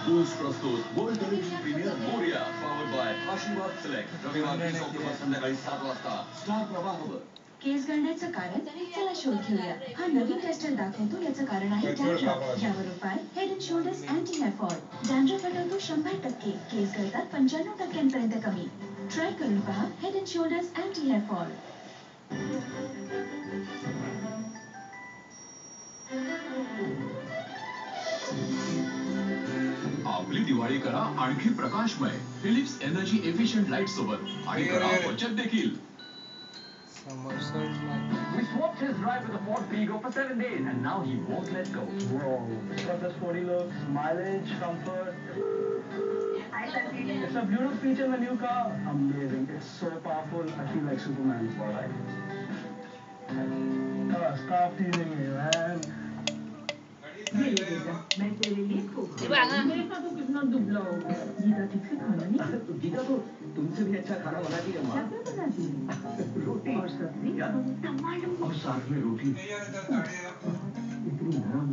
Boost प्रस्तुत world television premiere मोरिया powered by Aashirvaad select रविवार 30 ऑक्टोबर संध्याकाळी 7 वाजता स्टार प्रवाहवर. केस गळण्याचं कारण चला शोध घेऊया. हा नवीन टेस्टर दाखवतो याचं कारण आहे डॅन्ड्रफ. यावर उपाय Head and Shoulders anti hair fall. Dandruff हटवतो 100%. केस गळतात 95% कमी. ट्राय करून पहा Head and Shoulders anti hair fall. आपली दिवाळी करा आणखी प्रकाशमय फिलिप्स एनर्जी एफिशियंट लाईट सोबत आणि करा बचत देखील. We swapped his drive with a Ford Figo for 7 days and now he won't let go. Whoa, it's got the sporty looks, mileage, comfort. It's a beautiful feature in the new car. Amazing. It's so powerful. I feel like Superman. Stop teasing me, man. मैं तेरे लिए मेरे साथ तो कितना दुबला हो गया. गीता ठीक से खाना नहीं. गीता तो तुमसे भी अच्छा खाना बनाती है माँ. क्या बनाती है? रोटी और सब्जी और साथ में रोटी. इतनी नरम.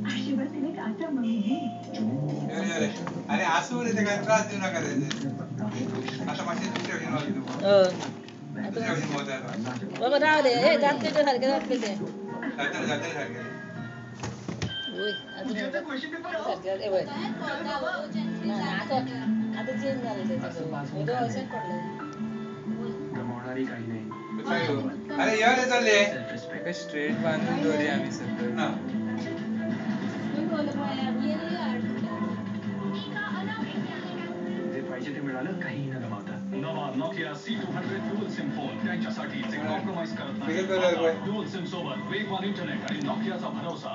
आशीर्वाद तिने एक आटा बनवली. अरे असं बोलते काय त्रास देऊ नका रे. आता माझे दुसऱ्या घेऊन आलो दुसऱ्या घेऊन होता. बाबा राव दे हे जाते ते सारखे जाते ते. जाते सारखे. ओय अजून सारखे ए वय. ना आता चेंज झालं त्याचं. उद्या असं पडलं. गमावणारी काही नाही. अरे यार हे चालले. काय स्ट्रेट बांधून दोरे आम्ही सगळं. ना. जे पाहिजे ते मिळालं काही न गमावता. नवा Nokia C200 dual SIM phone त्यांच्यासाठी जे कॉम्प्रोमाइज करत नाही. ड्युअल सिम सोबत वेगवान इंटरनेट आणि नोकियाचा भरोसा.